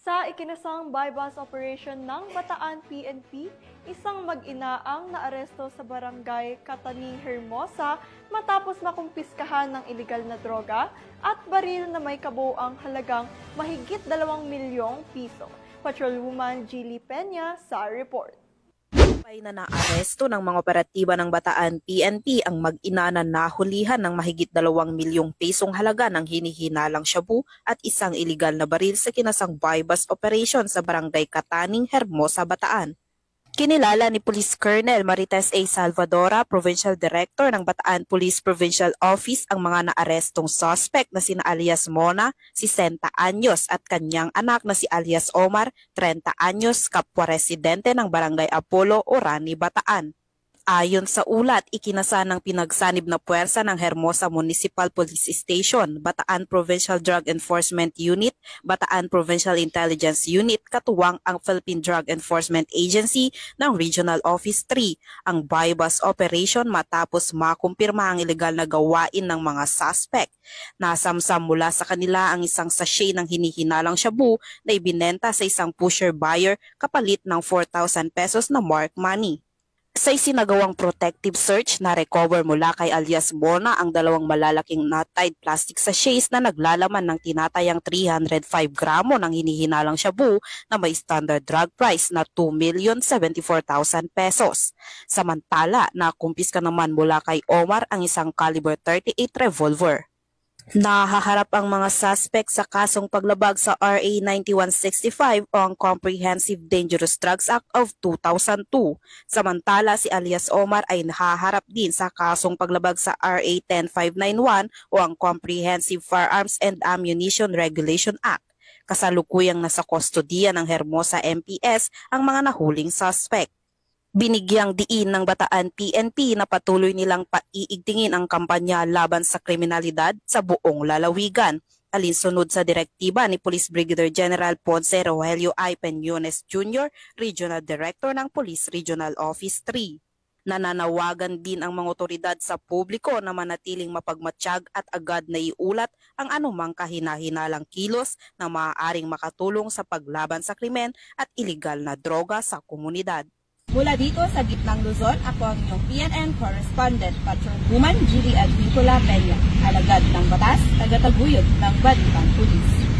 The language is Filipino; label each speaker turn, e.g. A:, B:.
A: Sa ikinasang bypass operation ng Bataan PNP, isang mag-ina ang naaresto sa barangay Kataning Hermosa matapos makumpiskahan ng ilegal na droga at baril na may kabuuang halagang mahigit 2 milyong piso. Patrolwoman Gilly Peña sa report.
B: Ay na naaresto ng mga operatiba ng Bataan PNP ang mag-ina na nahulihan ng mahigit 2 milyong pesong halaga ng hinihinalang shabu at isang iligal na baril sa kinasang bypass operation sa barangay Kataning, Hermosa, Bataan. Kinilala ni Police Colonel Marites A. Salvadora, Provincial Director ng Bataan Police Provincial Office ang mga naarestong suspect na sina alias Mona, 60 anyos at kanyang anak na si alias Omar, 30 anyos, kapwa residente ng Barangay Apollo, Orani, Bataan. Ayon sa ulat, ikinasa ng pinagsanib na puwersa ng Hermosa Municipal Police Station, Bataan Provincial Drug Enforcement Unit, Bataan Provincial Intelligence Unit, katuwang ang Philippine Drug Enforcement Agency ng Regional Office 3, ang bypass operation matapos makumpirma ang ilegal na gawain ng mga suspect. Nasamsam mula sa kanila ang isang sachet ng hinihinalang shabu na ibinenta sa isang pusher buyer kapalit ng 4,000 pesos na mark money. Sa isinagawang protective search, na-recover mula kay alias Mona ang 2 malalaking knot-tied plastic sachets na naglalaman ng tinatayang 305 gramo ng hinihinalang shabu na may standard drug price na 2,074,000 pesos. Samantala, nakumpiska naman mula kay Omar ang isang caliber 38 revolver. Nahaharap ang mga suspect sa kasong paglabag sa RA 9165 o ang Comprehensive Dangerous Drugs Act of 2002. Samantala, si alias Omar ay nahaharap din sa kasong paglabag sa RA 10591 o ang Comprehensive Firearms and Ammunition Regulation Act. Kasalukuyang nasa kustodiya ng Hermosa MPS ang mga nahuling suspect. Binigyang diin ng Bataan PNP na patuloy nilang paiigtingin ang kampanya laban sa kriminalidad sa buong lalawigan, alinsunod sa direktiba ni Police Brigadier General Ponce Rogelio I. Peñones Jr., Regional Director ng Police Regional Office 3. Nananawagan din ang mga otoridad sa publiko na manatiling mapagmatsyag at agad na iulat ang anumang kahina-hinalang kilos na maaaring makatulong sa paglaban sa krimen at iligal na droga sa komunidad.
C: Mula dito sa Gitnang Luzon, ako ang inyong PNN correspondent, Patrolwoman Gilly Advincula Peña, alagad ng batas, tagataguyod ng Balikan Police.